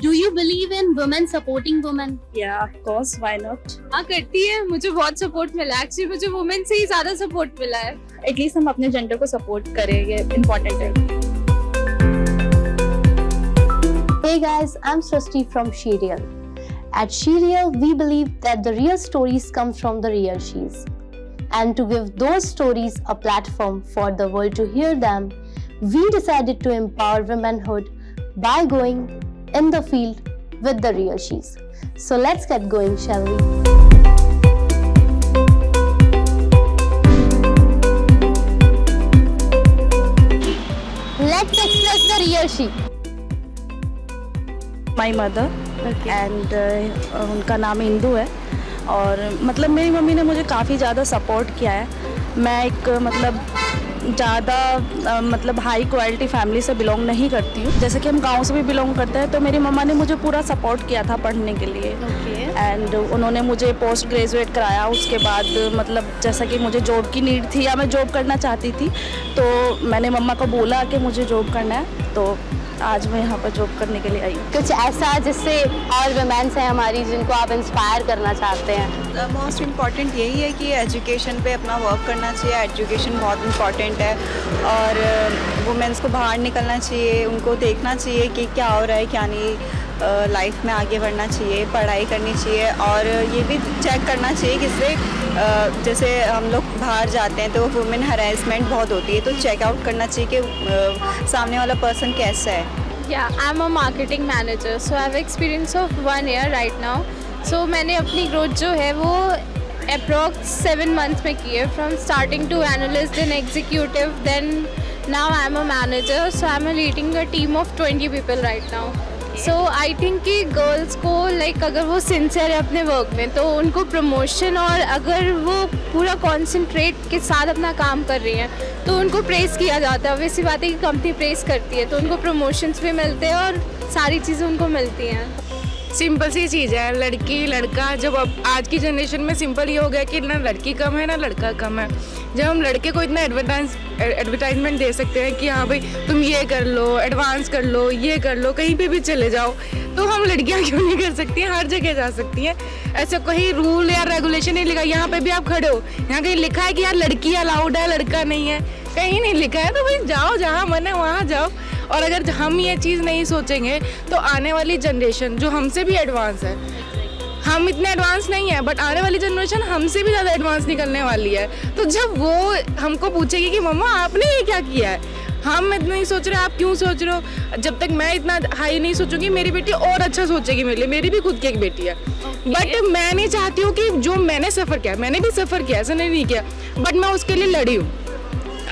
Do you believe in women supporting women? Yeah, of course, why not? हाँ करती है, मुझे बहुत सपोर्ट मिला है। एक्चुअली मुझे वुमेन से ही ज्यादा सपोर्ट मिला है। एटलीस्ट हम अपने जेंडर को सपोर्ट करें, ये इम्पोर्टेंट है। Hey guys, I'm Srishti from Serial. At Serial, we believe that the real stories come from the real she's. And to give those stories a platform for the world to hear them, we decided to empower womanhood by going in the field with the real she's. So let's get going, shall we? Let's express the real she. My mother and उनका नाम इंदू है और मतलब मेरी mummy ने मुझे काफ़ी ज़्यादा सपोर्ट किया है। मैं एक ज़्यादा हाई क्वालिटी फैमिली से बिलोंग नहीं करती हूँ, जैसे कि हम गांव से भी बिलोंग करते हैं। तो मेरी मम्मा ने मुझे पूरा सपोर्ट किया था पढ़ने के लिए एंड उन्होंने मुझे पोस्ट ग्रेजुएट कराया। उसके बाद जैसा कि मुझे जॉब की नीड थी या मैं जॉब करना चाहती थी, तो मैंने मम्मा को बोला कि मुझे जॉब करना है, तो आज मैं यहाँ पर जॉब करने के लिए आई हूँ। कुछ ऐसा जिससे और वुमेन्स हैं हमारी जिनको आप इंस्पायर करना चाहते हैं? मोस्ट इम्पॉर्टेंट यही है कि एजुकेशन पे अपना वर्क करना चाहिए। एजुकेशन बहुत इम्पॉर्टेंट है और वुमेन्स को बाहर निकलना चाहिए, उनको देखना चाहिए कि क्या हो रहा है क्या नहीं, लाइफ में आगे बढ़ना चाहिए, पढ़ाई करनी चाहिए और ये भी चेक करना चाहिए किससे जैसे हम लोग बाहर जाते हैं तो वुमेन हरासमेंट बहुत होती है, तो चेकआउट करना चाहिए कि सामने वाला पर्सन कैसा है। Yeah, I'm a marketing manager, so I have experience of 1 year right now. So मैंने अपनी ग्रोथ जो है वो approx 7 months में की है, from starting to analyst, then executive, then now I'm a manager, so I'm leading a team of 20 people right now. So I think कि girls को अगर वो सिंसियर है अपने वर्क में तो उनको प्रमोशन, और अगर वो पूरा कॉन्सेंट्रेट के साथ अपना काम कर रही हैं तो उनको प्रेस किया जाता है। वैसी बात है कि कंपनी प्रेस करती है तो उनको प्रमोशंस भी मिलते हैं और सारी चीज़ें उनको मिलती हैं। सिंपल सी चीज़ है, लड़की लड़का, जब अब आज की जनरेशन में सिंपल ये हो गया कि ना लड़की कम है ना लड़का कम है। जब हम लड़के को इतना एडवर्टाइजमेंट दे सकते हैं कि हाँ भाई तुम ये कर लो, एडवांस कर लो, ये कर लो, कहीं पे भी चले जाओ, तो हम लड़कियां क्यों नहीं कर सकती हैं? हर जगह जा सकती हैं। ऐसा कहीं रूल या रेगुलेशन नहीं लिखा। यहाँ पे भी आप खड़े हो, यहाँ कहीं लिखा है कि यार लड़की अलाउड है लड़का नहीं है? कहीं नहीं लिखा है। तो भाई जाओ, जहाँ मन है वहाँ जाओ। और अगर हम ये चीज़ नहीं सोचेंगे तो आने वाली जनरेशन जो हमसे भी एडवांस है, हम इतने एडवांस नहीं है बट आने वाली जनरेशन हमसे भी ज़्यादा एडवांस निकलने वाली है। तो जब वो हमको पूछेगी कि मम्मा आपने ये क्या किया है, हम इतना नहीं सोच रहे, आप क्यों सोच रहे हो? जब तक मैं इतना हाई नहीं सोचूंगी मेरी बेटी और अच्छा सोचेगी मेरे लिए। मेरी भी खुद की एक बेटी है बट मैं नहीं चाहती हूँ कि जो मैंने सफ़र किया, मैंने भी सफ़र किया, ऐसा नहीं किया, बट मैं उसके लिए लड़ी हूँ।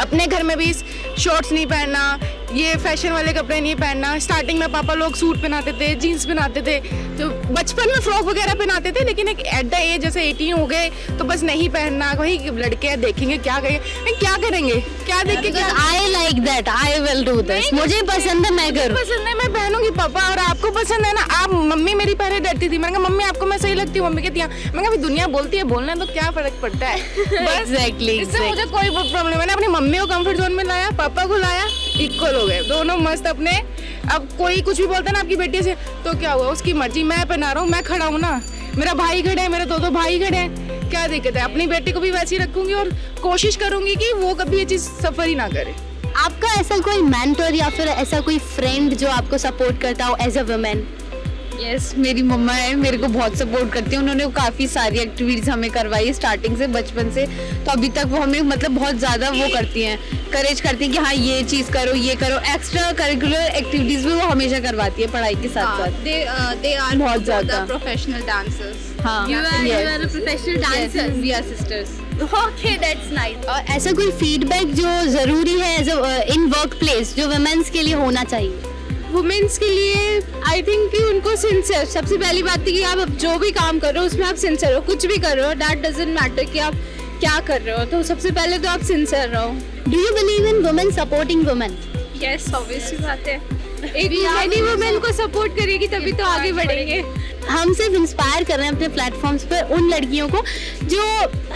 अपने घर में भी शॉर्ट्स नहीं पहनना, ये फैशन वाले कपड़े नहीं पहनना। स्टार्टिंग में पापा लोग सूट पहनाते थे, जीन्स पहनाते थे, तो बचपन में फ्रॉक वगैरह पहनाते थे, लेकिन एक एट द एज जैसे 18 हो गए तो बस नहीं पहनना। वही लड़के देखेंगे क्या करेंगे, क्या करेंगे, क्या देख के, I like that, I will do this, मुझे पसंद है, मैं करूँ, पसंद है मैं पहनूंगी। पापा और आपको पसंद है ना? आप, मम्मी मेरी पहले डरती थी, मैंने कहा मम्मी आपको मैं सही लगती हूँ, मम्मी कहती है। मैंने कहा दुनिया बोलती है, बोलना तो क्या फर्क पड़ता है। Exactly. इससे मुझे कोई प्रॉब्लम, मैंने अपनी मम्मी को कंफर्ट जोन में लाया, पापा को लाया, इक्वल हो गए दोनों मस्त अपने। अब कोई कुछ भी बोलता है ना आपकी बेटी से, तो क्या हुआ, उसकी मर्जी, मैं पहना रहा हूँ, मैं खड़ा हूँ ना, मेरा भाई खड़े हैं, मेरे दो भाई खड़े हैं, क्या दिक्कत है? अपनी बेटी को भी वैसे ही रखूंगी और कोशिश करूंगी कि वो कभी ये चीज़ सफर ही ना करे। आपका ऐसा कोई मेंटर या फिर ऐसा कोई फ्रेंड जो आपको सपोर्ट करता हो एज अ वुमेन? यस, मेरी मम्मा है, मेरे को बहुत सपोर्ट करती है। उन्होंने काफ़ी सारी एक्टिविटीज़ हमें करवाई स्टार्टिंग से, बचपन से, तो अभी तक वो हमें बहुत ज़्यादा वो करती हैं, करेज करती हैं कि हाँ ये चीज़ करो, ये करो। एक्स्ट्रा करिकुलर एक्टिविटीज़ भी वो हमेशा करवाती है पढ़ाई के साथ साथ। दे आर बहुत ज़्यादा प्रोफेशनल डांसर्स। हाँ, you are a professional dancer. we are sisters. Okay, that's nice. और ऐसा कोई फीडबैक जो ज़रूरी है एज इन वर्क प्लेस जो वुमेन्स के लिए होना चाहिए? वुमेन्स के लिए आई थिंक कि उनको सिंसियर, सबसे पहली बात है कि आप जो भी काम कर रहे हो उसमें आप सिंसियर हो, कुछ भी कर रहे हो, दैट डजंट मैटर कि आप क्या कर रहे हो, तो सबसे पहले तो आप सिंसियर रहो। Do you believe in women supporting women? Yes, obviously बात है, एक वुमेन वुमेन को सपोर्ट करेगी तभी तो आगे बढ़ेंगे। हम सिर्फ इंस्पायर कर रहे हैं अपने प्लेटफॉर्म्स पर उन लड़कियों को जो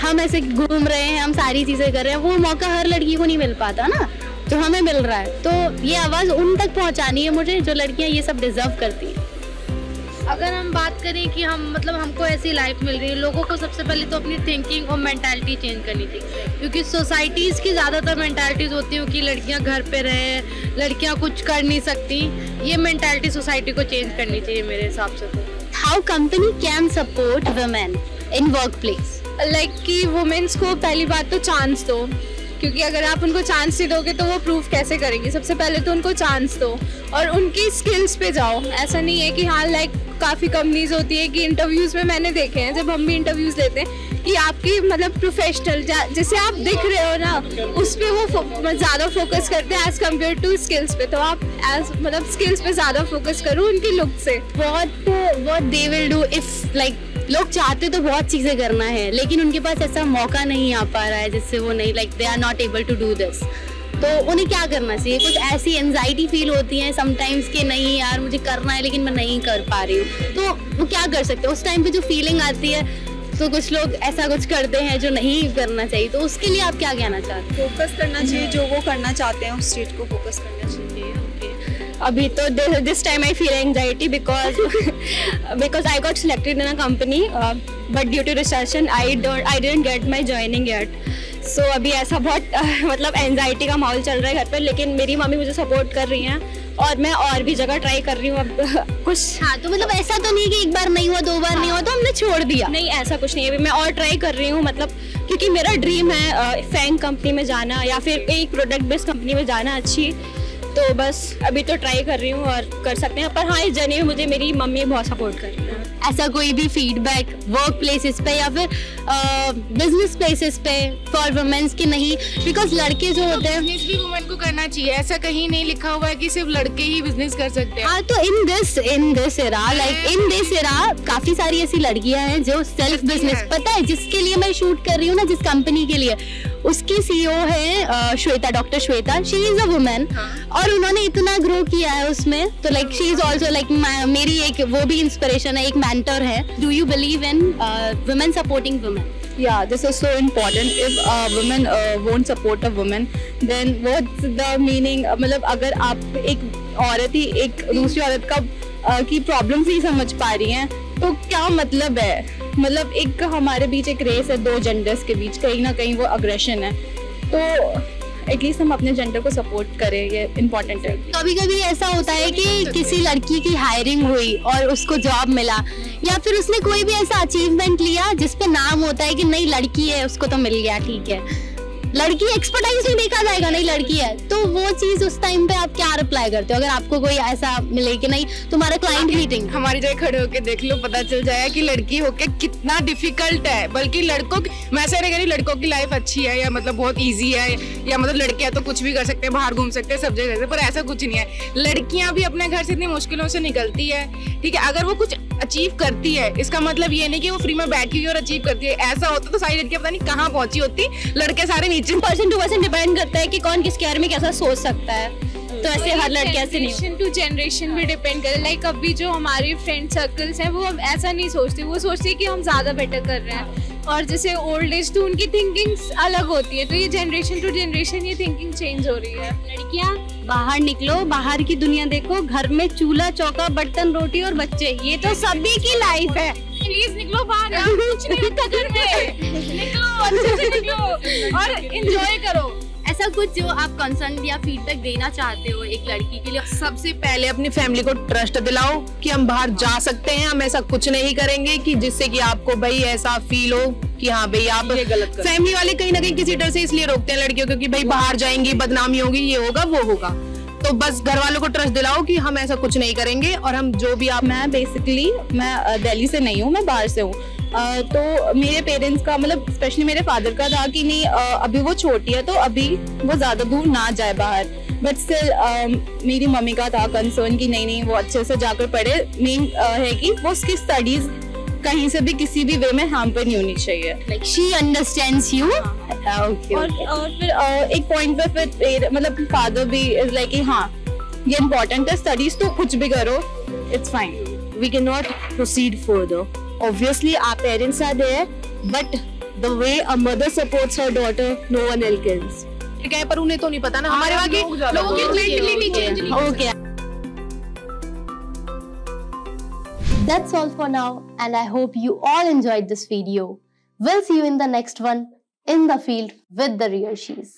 हम ऐसे घूम रहे हैं, हम सारी चीज़ें कर रहे हैं, वो मौका हर लड़की को नहीं मिल पाता ना, जो हमें मिल रहा है। तो ये आवाज़ उन तक पहुंचानी है मुझे, जो लड़कियां ये सब डिजर्व करती हैं। अगर हम बात करें कि हम मतलब हमको ऐसी लाइफ मिल रही है, लोगों को सबसे पहले तो अपनी थिंकिंग और मेंटालिटी चेंज करनी चाहिए, क्योंकि सोसाइटीज़ की ज़्यादातर मेंटालिटीज़ होती हैं कि लड़कियां घर पे रहे, लड़कियां कुछ कर नहीं सकती। ये मेंटालिटी सोसाइटी को चेंज करनी चाहिए मेरे हिसाब से। तो how company can support women in work place? Like कि वुमेन्स को पहली बात तो चांस दो, क्योंकि अगर आप उनको चांस नहीं दोगे तो वो प्रूव कैसे करेंगे। सबसे पहले तो उनको चांस दो और उनकी स्किल्स पे जाओ। ऐसा नहीं है कि हाँ लाइक काफ़ी कंपनीज होती है कि इंटरव्यूज़ में मैंने देखे हैं, जब हम भी इंटरव्यूज़ लेते हैं, कि आपकी मतलब प्रोफेशनल जैसे आप दिख रहे हो ना, उस पर वो ज़्यादा फोकस करते हैं एज़ कम्पेयर टू स्किल्स पे। तो आप एज मतलब स्किल्स पे ज़्यादा फोकस करो उनकी लुक से। what they will do if like लोग चाहते तो बहुत चीजें करना है, लेकिन उनके पास ऐसा मौका नहीं आ पा रहा है जिससे वो नहीं like they are not able to do this. तो उन्हें क्या करना चाहिए? कुछ ऐसी एंजाइटी फील होती है समटाइम्स कि नहीं यार मुझे करना है लेकिन मैं नहीं कर पा रही हूँ, तो वो क्या कर सकते हैं उस टाइम पे? जो फीलिंग आती है, तो कुछ लोग ऐसा कुछ करते हैं जो नहीं करना चाहिए, तो उसके लिए आप क्या कहना चाहते हैं? फोकस करना चाहिए, जो वो करना चाहते हैं उस चीज़ को फोकस करना चाहिए। अभी तो this time I feel anxiety because I got selected in a company but due to recession I didn't get my joining yet. So अभी ऐसा बहुत मतलब एंजाइटी का माहौल चल रहा है घर पर, लेकिन मेरी मम्मी मुझे सपोर्ट कर रही हैं और मैं और भी जगह ट्राई कर रही हूँ अब कुछ। हाँ, तो मतलब ऐसा तो नहीं कि एक बार नहीं हुआ, दो बार नहीं हुआ तो हमने छोड़ दिया? नहीं, ऐसा कुछ नहीं है। अभी मैं और ट्राई कर रही हूँ, मतलब क्योंकि मेरा ड्रीम है फैंग कंपनी में जाना या फिर एक प्रोडक्ट बेस्ड कंपनी में जाना अच्छी, तो बस अभी तो ट्राई कर रही हूँ और कर सकते हैं। पर हाँ, इस जर्नी में मुझे मेरी मम्मी बहुत सपोर्ट कर रही है। ऐसा कोई भी फीडबैक वर्क प्लेसेस पे या फिर बिजनेस प्लेसेस पे फॉर वुमेन्स की नहीं? बिकॉज लड़के जो होते हैं, बिजनेस भी वुमेन को करना चाहिए, ऐसा कहीं नहीं लिखा हुआ है कि सिर्फ लड़के ही बिजनेस कर सकते हैं। हाँ, तो इन दिस एरा काफी सारी ऐसी लड़कियां हैं जो सेल्फ बिजनेस, पता है जिसके लिए मैं शूट कर रही हूँ ना, जिस कंपनी के लिए, उसकी सीईओ है Shweta, doctor Shweta. She is a women और उन्होंने इतना ग्रो किया है उसमें, तो like she is also like मेरी एक वो भी इंस्पिरेशन है, एक मेंटर है। Do you believe in women supporting women? Yeah, this is so important. If a woman won't support a woman, then what's the meaning? मतलब अगर आप एक औरत ही एक दूसरी औरत का की प्रॉब्लम्स नहीं समझ पा रही हैं, तो क्या मतलब है? मतलब एक हमारे बीच एक रेस है, दो जेंडर्स के बीच, कहीं ना कहीं वो अग्रेशन है। तो एटलीस्ट हम अपने जेंडर को सपोर्ट करें, ये इम्पोर्टेंट है। कभी कभी ऐसा होता है कि किसी लड़की की हायरिंग हुई और उसको जॉब मिला, या फिर उसने कोई भी ऐसा अचीवमेंट लिया जिस पे नाम होता है कि नहीं लड़की है, उसको तो मिल गया, ठीक है, लड़की एक्सपर्टाइज नहीं देखा जाएगा, नहीं लड़की है, तो वो चीज उस टाइम पे आप क्या रिप्लाई करते हो अगर आपको कोई ऐसा मिले कि नहीं तुम्हारा क्लाइंट मीटिंग? हमारी जगह खड़े होके देख लो, पता चल जाएगा कि लड़की होके कितना डिफिकल्ट है। बल्कि लड़कों की, मैं ऐसा नहीं कह रही लड़कों की लाइफ अच्छी है या मतलब बहुत ईजी है, या मतलब लड़के तो कुछ भी कर सकते हैं, बाहर घूम सकते हैं, सब जगह से, पर ऐसा कुछ नहीं है। लड़कियां भी अपने घर से इतनी मुश्किलों से निकलती है, ठीक है। अगर वो कुछ अचीव करती है, इसका मतलब ये नहीं कि वो फ्री में बैठी हुई और अचीव करती है। ऐसा होता तो सारी लड़कियां पता नहीं कहाँ पहुंची होती, लड़के सारे नीचे। पर्सन टू पर्सन डिपेंड करता है कि कौन किस केयर में कैसा सोच सकता है, तो ऐसे हर लड़की ऐसे नहीं। जनरेशन टू जनरेशन भी डिपेंड करे। लाइक अभी जो हमारी फ्रेंड सर्कल्स हैं वो अब ऐसा नहीं सोचती, वो सोचती है कि हम ज़्यादा बेटर कर रहे हैं, और जैसे ओल्ड एज तो उनकी थिंकिंग अलग होती है। तो ये जनरेशन टू जनरेशन ये थिंकिंग चेंज हो रही है। लड़कियां बाहर निकलो, बाहर की दुनिया देखो, घर में चूल्हा चौका बर्तन रोटी और बच्चे, ये तो सभी की लाइफ है। प्लीज निकलो बाहर, कुछ नहीं रखा घर में, निकलो अच्छे से निकलो और एंजॉय करो। ऐसा कुछ जो आप कंसर्न या फीडबैक देना चाहते हो एक लड़की के लिए? सबसे पहले अपनी फैमिली को ट्रस्ट दिलाओ कि हम बाहर जा सकते हैं, हम ऐसा कुछ नहीं करेंगे कि जिससे कि आपको भाई ऐसा फील हो कि हाँ भाई आप गलत। फैमिली वाले कहीं ना कहीं किसी डर से इसलिए रोकते हैं लड़कियों को कि भाई बाहर जाएंगी, बदनामी होगी, ये होगा वो होगा। तो बस घर वालों को ट्रस्ट दिलाओ कि हम ऐसा कुछ नहीं करेंगे, और हम जो भी आप। मैं बेसिकली दिल्ली से नहीं हूँ, मैं बाहर से हूँ, तो मेरे पेरेंट्स का मतलब स्पेशली मेरे फादर का था कि नहीं अभी वो छोटी है तो अभी वो ज्यादा दूर ना जाए बाहर, बट स्टिल मेरी मम्मी का था कंसर्न कि नहीं वो अच्छे से जाकर पढ़े। मेन है कि वो उसकी स्टडीज कहीं से भी किसी भी वे में हैम्पर नहीं होनी चाहिए। Like she understands you. Okay. और फिर एक पॉइंट पे फिर मतलब फादर भी इज लाइक कि हाँ ये इम्पोर्टेंट है, स्टडीज तो कुछ भी करो, it's fine. We cannot proceed further. Obviously, our parents are there, but the way a mother supports her daughter, no one else can. ठीक है, पर उन्हें तो नहीं पता ना, हमारे वहाँ के लोगों की मेंटली नहीं चेंज नहीं। Okay. That's all for now, and I hope you all enjoyed this video. We'll see you in the next one, in the field with the real She's.